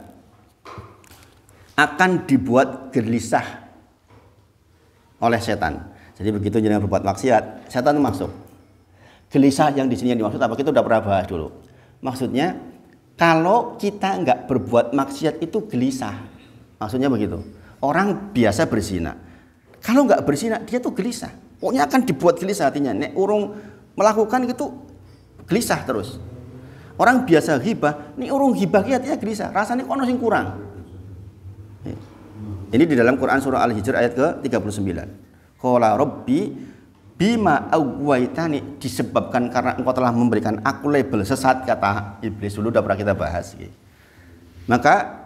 Speaker 1: akan dibuat gelisah oleh setan. Jadi begitu jangan berbuat maksiat, setan masuk. Gelisah yang di sini yang dimaksud apa? Kita udah pernah bahas dulu. Maksudnya kalau kita nggak berbuat maksiat itu gelisah. Maksudnya begitu. Orang biasa berzina. Kalau nggak berzina dia tuh gelisah. Pokoknya akan dibuat gelisah hatinya. Nek urung melakukan itu gelisah terus. Orang biasa hibah, nih urung hibah hatinya gelisah. Rasanya kono sing kurang. Ini di dalam Quran surah Al-Hijr ayat ke-39. Qala Rabbi bima aghwaytani, disebabkan karena engkau telah memberikan aku label sesat, kata iblis dulu udah pernah kita bahas. Maka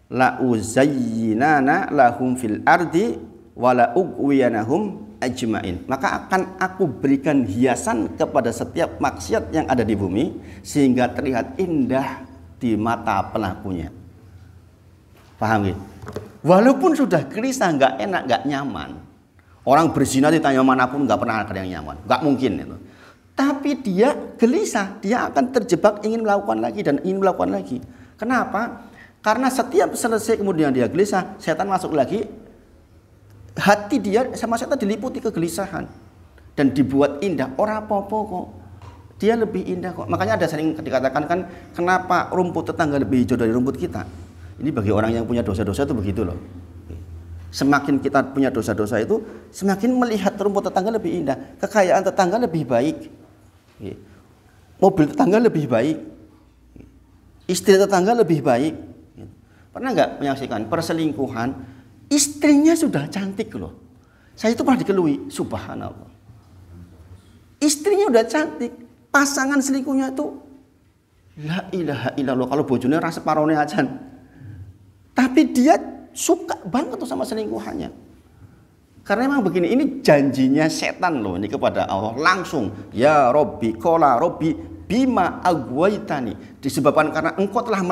Speaker 1: la uzayyinana lahum fil ardi wa la ughwiyanahum ajmain. Maka akan aku berikan hiasan kepada setiap maksiat yang ada di bumi sehingga terlihat indah di mata pelakunya. Paham ya? Walaupun sudah gelisah, nggak enak, nggak nyaman. Orang berzina ditanya manapun nggak pernah ada yang nyaman, nggak mungkin itu. Tapi dia gelisah, dia akan terjebak ingin melakukan lagi dan ingin melakukan lagi. Kenapa? Karena setiap selesai kemudian dia gelisah, setan masuk lagi. Hati dia sama setan diliputi kegelisahan dan dibuat indah. Ora apa-apa kok, dia lebih indah kok. Makanya ada sering dikatakan kan, kenapa rumput tetangga lebih hijau dari rumput kita? Ini bagi orang yang punya dosa-dosa itu begitu loh. Semakin kita punya dosa-dosa itu, semakin melihat rumput tetangga lebih indah, kekayaan tetangga lebih baik, mobil tetangga lebih baik, istri tetangga lebih baik. Pernah nggak menyaksikan perselingkuhan? Istrinya sudah cantik loh. Saya itu pernah dikeluhi, subhanallah. Istrinya udah cantik, pasangan selingkuhnya itu la ilaha illallah, kalau bojone rasa parone ajan. Tapi dia suka banget tuh sama selingkuhannya. Karena memang begini, ini janjinya setan loh ini kepada Allah langsung. Ya Robbi, kola Robbi bima aghwaytani, disebabkan karena engkau telah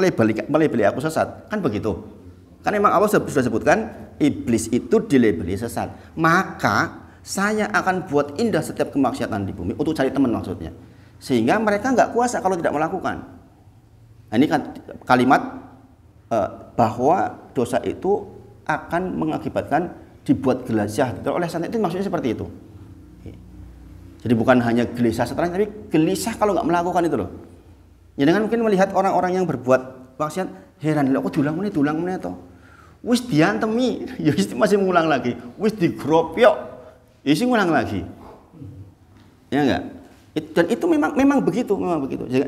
Speaker 1: melebeli aku sesat. Kan begitu. Kan memang Allah sudah sebutkan iblis itu dilabeli sesat, maka saya akan buat indah setiap kemaksiatan di bumi untuk cari teman maksudnya. Sehingga mereka nggak kuasa kalau tidak melakukan. Nah, ini kan kalimat bahwa dosa itu akan mengakibatkan dibuat gelisah oleh setan, itu maksudnya seperti itu. Jadi bukan hanya gelisah stres, tapi gelisah kalau nggak melakukan itu loh. Ya dengan mungkin melihat orang-orang yang berbuat maksiat, heran loh, kok dulang meneh to. Wis diantemi, ya masih mengulang lagi. Wis digropyok, ya sih ngulang lagi. Ya enggak? Dan itu memang begitu.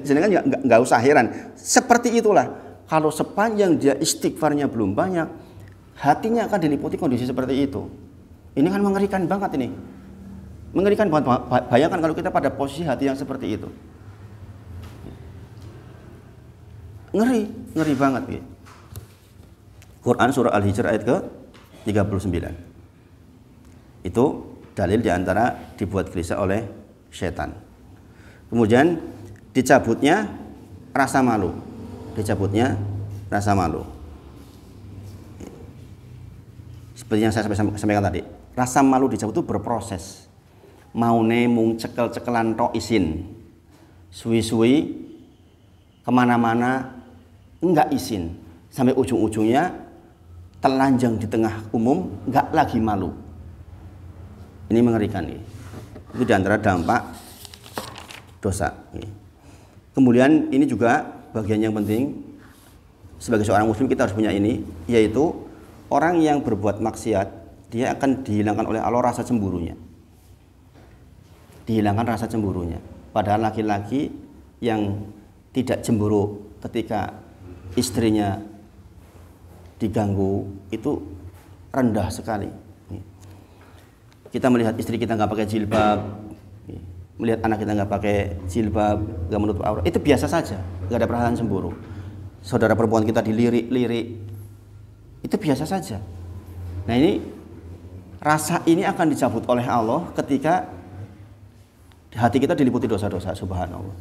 Speaker 1: Jangan nggak usah heran. Seperti itulah. Kalau sepanjang dia istighfarnya belum banyak, hatinya akan diliputi kondisi seperti itu. Ini kan mengerikan banget ini. Mengerikan banget. Bayangkan kalau kita pada posisi hati yang seperti itu. Ngeri banget gitu. Quran surah Al-Hijr ayat ke-39. Itu dalil diantara dibuat gelisah oleh setan. Kemudian dicabutnya rasa malu. Seperti yang saya sampaikan tadi, rasa malu dicabut itu berproses. Maune mung cekel-cekelan tok isin. Suwi-suwi kemana-mana enggak izin. Sampai ujung-ujungnya telanjang di tengah umum, enggak lagi malu. Ini mengerikan nih. Itu diantara dampak dosa. Kemudian ini juga bagian yang penting sebagai seorang muslim kita harus punya ini, yaitu orang yang berbuat maksiat dia akan dihilangkan oleh Allah rasa cemburunya. Padahal laki-laki yang tidak cemburu ketika istrinya diganggu itu rendah sekali. Kita melihat istri kita nggak pakai jilbab, melihat anak kita nggak pakai jilbab, nggak menutup aurat, itu biasa saja, nggak ada perasaan cemburu. Saudara perempuan kita dilirik-lirik, itu biasa saja. Nah ini rasa ini akan dicabut oleh Allah ketika hati kita diliputi dosa-dosa, subhanallah.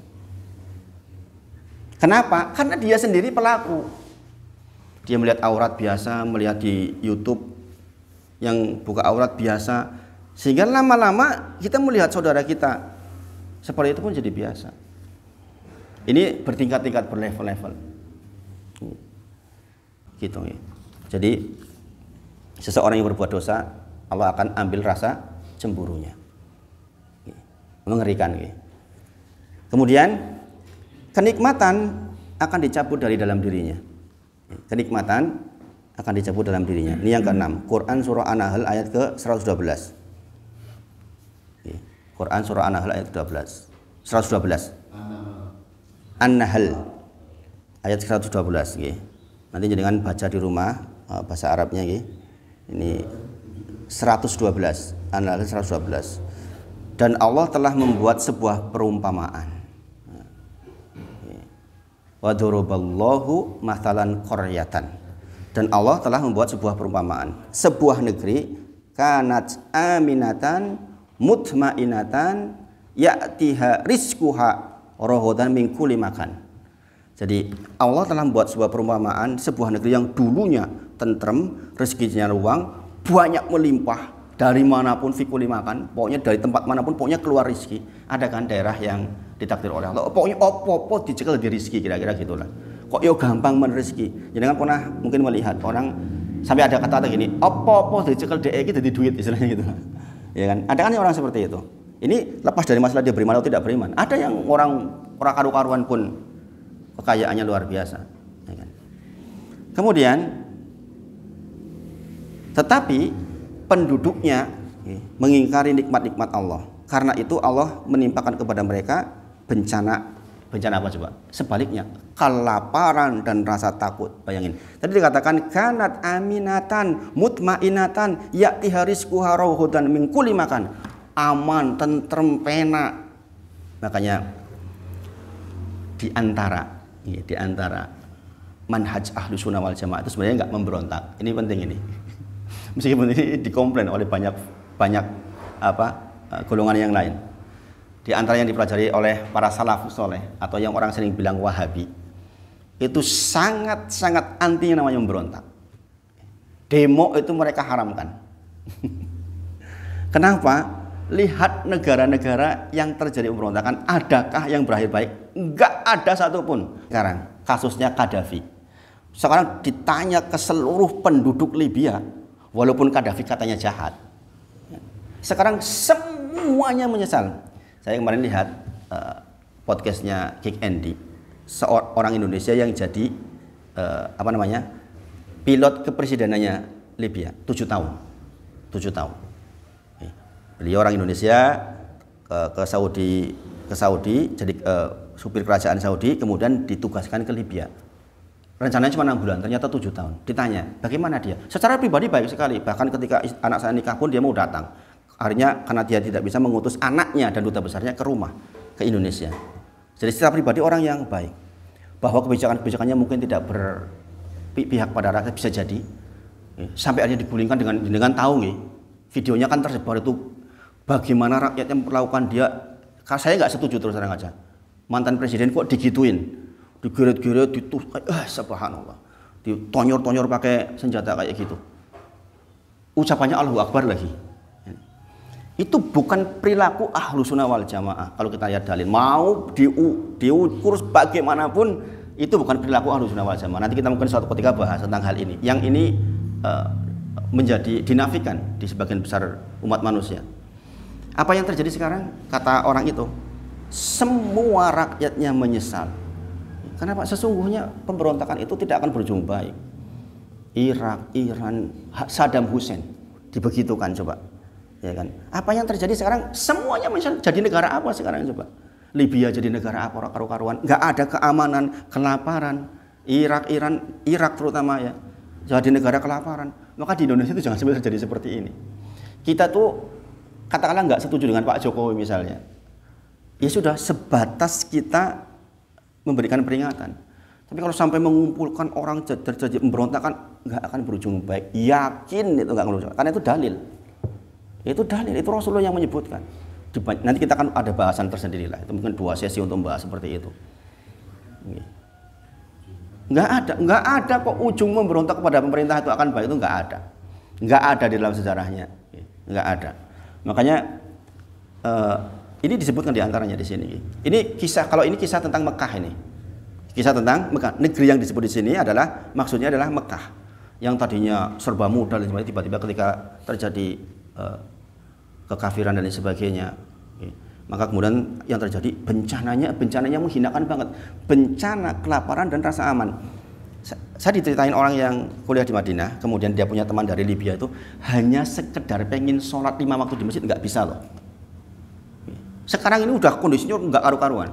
Speaker 1: Kenapa? Karena dia sendiri pelaku. Dia melihat aurat biasa, melihat di YouTube yang buka aurat biasa, sehingga lama-lama kita melihat saudara kita seperti itu pun jadi biasa. Ini bertingkat-tingkat, berlevel-level. Gitu ya. Jadi seseorang yang berbuat dosa, Allah akan ambil rasa cemburunya. Mengerikan. Kemudian kenikmatan akan dicabut dari dalam dirinya. Kenikmatan akan dicabut dalam dirinya. Ini yang ke-6. Quran surah An-Nahl ayat ke-112. Quran surah An-Nahl ayat 112. An-Nahl ayat 112 nggih. Nanti jangan baca di rumah bahasa Arabnya nggih. Ini 112. An-Nahl 112. Dan Allah telah membuat sebuah perumpamaan. Wa daraballahu mathalan qaryatan. Dan Allah telah membuat sebuah perumpamaan. Sebuah negeri kanat aminatan mutmainatan ya'tiha rizquha rahodan min kulli makan. Jadi Allah telah membuat sebuah perumpamaan sebuah negeri yang dulunya tentrem, rezekinya luang, banyak melimpah dari manapun fikuli makan, pokoknya dari tempat manapun pokoknya keluar rezeki. Ada kan daerah yang ditakdir oleh Allah, pokoknya opo-opo dicekel di rezeki, kira-kira gitulah. Kok yo gampang rezeki. Jangan pernah mungkin melihat orang sampai ada kata-kata gini, opo-opo dicekel DE iki dadi duit istilahnya gitu. Ya kan? Ada kan orang seperti itu. Ini lepas dari masalah dia beriman atau tidak beriman. Ada yang orang karu-karuan pun kekayaannya luar biasa. Ya kan? Kemudian tetapi penduduknya mengingkari nikmat-nikmat Allah. Karena itu Allah menimpakan kepada mereka bencana apa coba? Sebaliknya, kelaparan dan rasa takut. Bayangin. Tadi dikatakan kanat aminatan mutmainatan ya'tiha rizquha rahudan min kulli makan. Aman, tentrem, penak. Makanya di antara manhaj Ahlus Sunnah wal Jamaah itu sebenarnya enggak memberontak. Ini penting ini. Meskipun ini dikomplain oleh banyak golongan yang lain. Di antara yang dipelajari oleh para salafus soleh atau yang orang sering bilang Wahabi, itu sangat-sangat anti yang namanya memberontak. Demo itu mereka haramkan. Kenapa? Lihat negara-negara yang terjadi pemberontakan, adakah yang berakhir baik? Enggak ada satupun. Sekarang kasusnya Qaddafi. Sekarang ditanya ke seluruh penduduk Libya, walaupun Qaddafi katanya jahat, sekarang semuanya menyesal. Saya kemarin lihat podcastnya Kick Andy, seorang Indonesia yang jadi pilot kepresidenannya Libya 7 tahun. Beliau orang Indonesia ke Saudi jadi supir kerajaan Saudi, kemudian ditugaskan ke Libya. Rencananya cuma 6 bulan, ternyata 7 tahun. Ditanya, bagaimana dia? Secara pribadi baik sekali, bahkan ketika anak saya nikah pun dia mau datang. Akhirnya karena dia tidak bisa mengutus anaknya dan duta besarnya ke rumah, ke Indonesia. Jadi secara pribadi orang yang baik. Bahwa kebijakan-kebijakannya mungkin tidak berpihak pada rakyat, bisa jadi. Sampai akhirnya digulingkan dengan tahu nih. Videonya kan tersebar itu bagaimana rakyatnya memperlakukan dia. Saya nggak setuju terus terang aja. Mantan presiden kok digituin, digeret-geret, subhanallah, ditonyor-tonyor pakai senjata kayak gitu. Ucapannya Allahu Akbar lagi. Itu bukan perilaku Ahlussunnah wal Jamaah. Kalau kita lihat dalil, mau diukur bagaimanapun, itu bukan perilaku Ahlussunnah wal Jamaah. Nanti kita mungkin suatu ketika bahas tentang hal ini. Yang ini menjadi dinafikan di sebagian besar umat manusia. Apa yang terjadi sekarang? Kata orang itu, semua rakyatnya menyesal. Kenapa? Sesungguhnya pemberontakan itu tidak akan berujung baik. Irak, Iran, Saddam Hussein dibegitukan coba. Ya kan? Apa yang terjadi sekarang? Semuanya menyesal. Jadi negara apa sekarang coba? Libya jadi negara apa karu-karuan? Nggak ada keamanan, kelaparan. Irak terutama ya. Jadi negara kelaparan. Maka di Indonesia itu jangan sampai terjadi seperti ini. Kita tuh katakanlah nggak setuju dengan Pak Jokowi misalnya. Ya sudah, sebatas kita memberikan peringatan. Tapi kalau sampai mengumpulkan orang terjadi pemberontakan, nggak akan berujung baik. Yakin itu nggak akan berujung. Karena itu dalil. Itu dalil, itu Rasulullah yang menyebutkan. Nanti kita akan ada bahasan tersendiri lah. Itu mungkin 2 sesi untuk membahas seperti itu. Nggak ada kok ujung memberontak kepada pemerintah itu akan baik, itu nggak ada di dalam sejarahnya, nggak ada. Makanya ini disebutkan diantaranya di sini. Ini kisah, kalau ini kisah tentang Mekah ini, kisah tentang Mekah. Negeri yang disebut di sini adalah maksudnya adalah Mekah, yang tadinya serba mudah dan sebagainya, tiba-tiba ketika terjadi kekafiran dan lain sebagainya. Maka kemudian yang terjadi bencananya menghinakan banget. Bencana kelaparan dan rasa aman. Saya diceritain orang yang kuliah di Madinah, kemudian dia punya teman dari Libya itu hanya sekedar pengen sholat 5 waktu di masjid nggak bisa loh. Sekarang ini udah kondisinya nggak karu-karuan,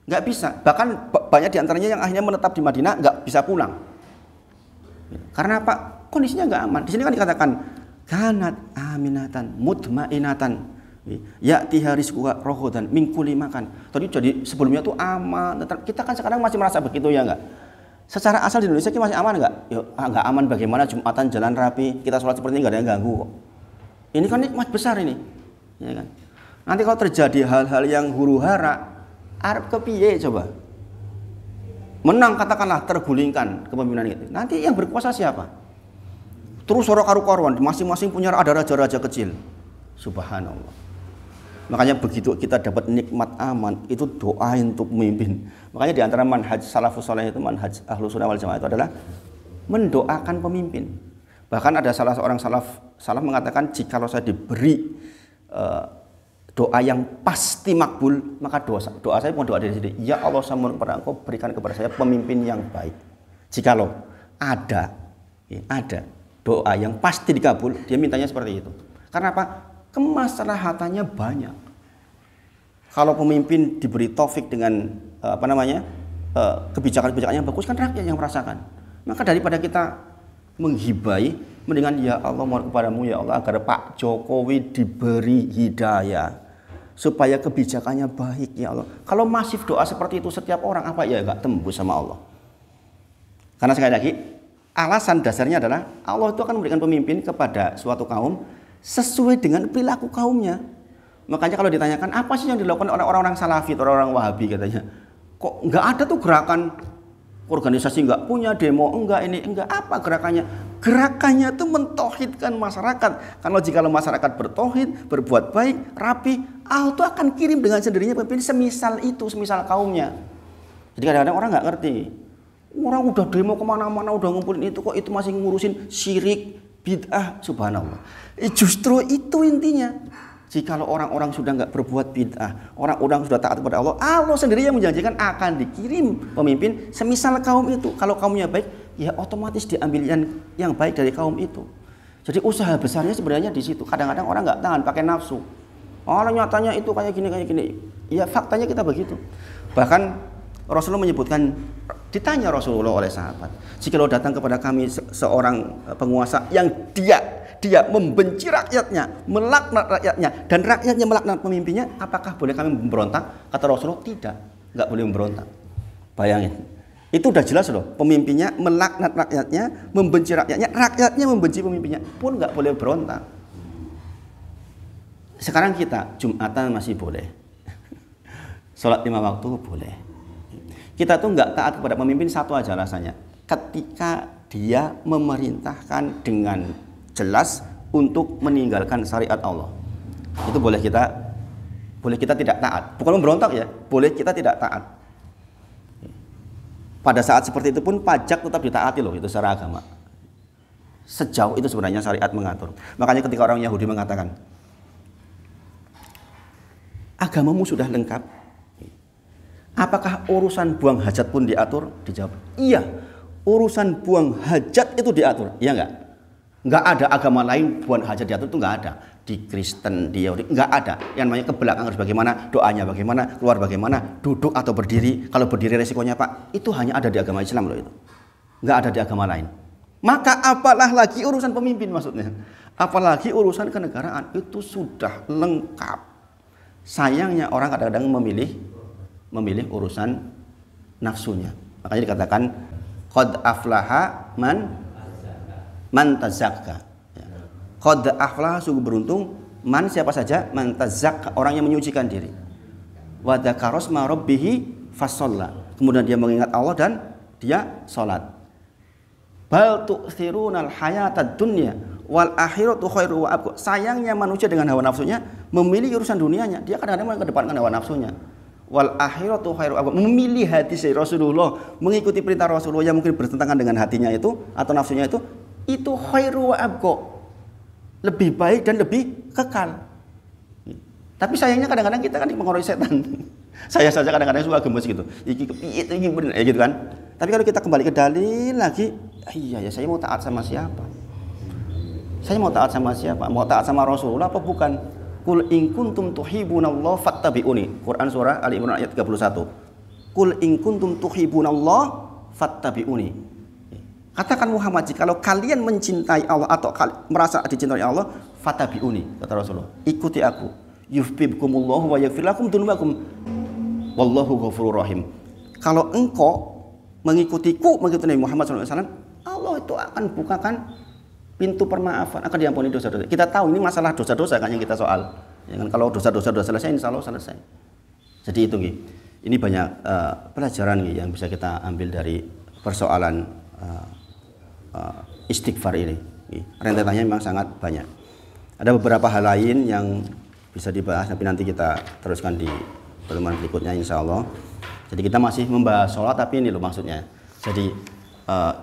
Speaker 1: nggak bisa. Bahkan banyak diantaranya yang akhirnya menetap di Madinah nggak bisa pulang. Karena apa? Kondisinya nggak aman. Di sini kan dikatakan kanat aminatan mutmainatan. Ya tiha rizquha rohodan mingkuli makan. Tadi jadi sebelumnya tuh aman. Kita kan sekarang masih merasa begitu ya enggak? Secara asal di Indonesia kita masih aman enggak? Ya enggak aman bagaimana, Jumatan jalan rapi, kita sholat seperti ini enggak ada yang ganggu kok. Ini kan nikmat besar ini. Ya kan? Nanti kalau terjadi hal-hal yang huru-hara, arep kepiye coba? Menang katakanlah, tergulingkan kepemimpinan itu. Nanti yang berkuasa siapa? Terus orang karu-karuan, masing-masing punya ada raja-raja kecil. Subhanallah. Makanya begitu kita dapat nikmat aman, itu doain untuk memimpin. Makanya di antara manhaj salafus saleh itu, manhaj Ahlussunnah wal Jamaah itu adalah mendoakan pemimpin. Bahkan ada salah seorang salaf mengatakan, jikalau saya diberi doa yang pasti makbul, maka doa saya mau doa dari sini. Ya Allah, saya mohon kepada Engkau berikan kepada saya pemimpin yang baik. Jikalau ada doa yang pasti dikabul, dia mintanya seperti itu. Karena apa? Kemaslahatannya banyak. Kalau pemimpin diberi taufik dengan kebijakan-kebijakan yang bagus, kan rakyat yang merasakan. Maka daripada kita menghibai, mendingan ya Allah mohon kepadamu ya Allah agar Pak Jokowi diberi hidayah supaya kebijakannya baik ya Allah. Kalau masif doa seperti itu setiap orang, apa ya enggak tembus sama Allah. Karena sekali lagi alasan dasarnya adalah Allah itu akan memberikan pemimpin kepada suatu kaum sesuai dengan perilaku kaumnya. Makanya kalau ditanyakan apa sih yang dilakukan oleh orang-orang Salafi, orang-orang Wahabi katanya, kok nggak ada tuh gerakan organisasi, nggak punya demo, enggak ini, enggak apa gerakannya. Gerakannya itu mentauhidkan masyarakat. Kalau jika masyarakat bertauhid, berbuat baik, rapi, Allah itu akan kirim dengan sendirinya pemimpin semisal itu, semisal kaumnya. Jadi kadang-kadang orang nggak ngerti. Orang udah demo kemana-mana, udah ngumpulin itu, kok itu masih ngurusin syirik, bid'ah, subhanallah. Justru itu intinya. Jikalau orang-orang sudah nggak berbuat bid'ah, orang-orang sudah taat kepada Allah, Allah sendiri yang menjanjikan akan dikirim pemimpin semisal kaum itu. Kalau kaumnya baik, ya otomatis diambil yang baik dari kaum itu. Jadi usaha besarnya sebenarnya di situ. Kadang-kadang orang nggak tahan, pakai nafsu. Orang nyatanya itu kayak gini. Ya faktanya kita begitu. Bahkan Rasulullah menyebutkan, ditanya Rasulullah oleh sahabat, jikalau datang kepada kami seorang penguasa yang dia membenci rakyatnya, melaknat rakyatnya, dan rakyatnya melaknat pemimpinnya, apakah boleh kami memberontak? Kata Rasulullah, tidak, nggak boleh memberontak. Bayangin, itu udah jelas loh, pemimpinnya melaknat rakyatnya, membenci rakyatnya membenci pemimpinnya, pun nggak boleh berontak. Sekarang kita Jumatan masih boleh, sholat 5 waktu boleh. Kita tuh nggak taat kepada pemimpin satu aja rasanya, ketika dia memerintahkan dengan jelas untuk meninggalkan syariat Allah, itu boleh kita tidak taat. Bukan memberontak ya, boleh kita tidak taat. Pada saat seperti itu pun pajak tetap ditaati loh, itu secara agama. Sejauh itu sebenarnya syariat mengatur. Makanya ketika orang Yahudi mengatakan, agamamu sudah lengkap, apakah urusan buang hajat pun diatur? Dijawab, iya, urusan buang hajat itu diatur. Iya enggak? Enggak ada agama lain buang hajat diatur, itu enggak ada. Di Kristen, di Yahudi, enggak ada. Yang namanya ke belakang harus bagaimana, doanya bagaimana, keluar bagaimana, duduk atau berdiri. Kalau berdiri resikonya Pak, itu hanya ada di agama Islam loh itu. Enggak ada di agama lain. Maka apalah lagi urusan pemimpin maksudnya. Apalagi urusan kenegaraan, itu sudah lengkap. Sayangnya orang kadang-kadang memilih urusan nafsunya. Makanya dikatakan qad aflaha man tazakka. Qad aflaha, sungguh beruntung, man siapa saja, man tazakka, orang yang menyucikan diri. Wa dzakara asma rabbih fasalla. Kemudian dia mengingat Allah dan dia salat. Bal tu'thirunal hayatad dunya wal akhiratu khairu wa abqa. Sayangnya manusia dengan hawa nafsunya memilih urusan dunianya. Dia kadang-kadang mengedepankan hawa nafsunya. Wal akhiratu khairu wa abqa. Memilih hati si Rasulullah, mengikuti perintah Rasulullah yang mungkin bertentangan dengan hatinya itu atau nafsunya itu khairu wa abqa. Lebih baik dan lebih kekal. Tapi sayangnya kadang-kadang kita kan dipengaruhi setan. Saya saja kadang-kadang suka gemes gitu. Iki benar gitu kan. Tapi kalau kita kembali ke dalil lagi, iya ya, saya mau taat sama siapa? Saya mau taat sama siapa? Mau taat sama Rasulullah apa bukan? Qul in kuntum tuhibbunallaha fattabi'uni. Quran surah Ali Imran ayat 31. Qul in kuntum tuhibbunallaha fattabi'uni. Katakan Muhammad, kalau kalian mencintai Allah atau merasa dicintai Allah, fattabi'uni, kata Rasulullah. Ikuti aku. Yuhibbukumullahu wa yaghfir lakum dzunubakum. Wallahu ghafurur rahim. Kalau engkau mengikutiku, mengikuti Nabi Muhammad SAW, Allah itu akan bukakan pintu permaafan, akan diampuni dosa-dosa. Kita tahu ini masalah dosa-dosa kan yang kita soal. Ya kan, kalau dosa-dosa sudah selesai, insya Allah selesai. Jadi itu, ini banyak pelajaran yang bisa kita ambil dari persoalan istighfar ini. Rentetannya memang sangat banyak. Ada beberapa hal lain yang bisa dibahas, tapi nanti kita teruskan di pertemuan berikutnya insya Allah. Jadi kita masih membahas sholat, tapi ini loh maksudnya. Jadi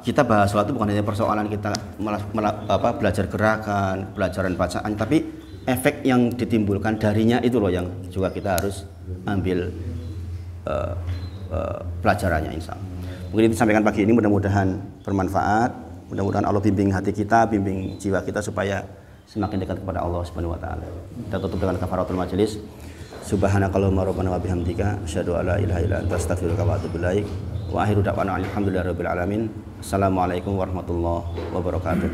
Speaker 1: kita bahas sholat itu bukan hanya persoalan kita belajar gerakan, pelajaran bacaan, tapi efek yang ditimbulkan darinya itu loh yang juga kita harus ambil pelajarannya insya Allah. Mungkin itu sampaikan pagi ini, mudah-mudahan bermanfaat, mudah-mudahan Allah bimbing hati kita, bimbing jiwa kita supaya semakin dekat kepada Allah Subhanahu wa taala. Kita tutup dengan kafaratul majelis. Subhanakallahumma rabbana wa bihamdika asyhadu an la ilaha illa anta astaghfiruka wa atubu ilaik. Wa akhiru da'wana alhamdulillahi rabbil alamin. Assalamualaikum warahmatullahi wabarakatuh.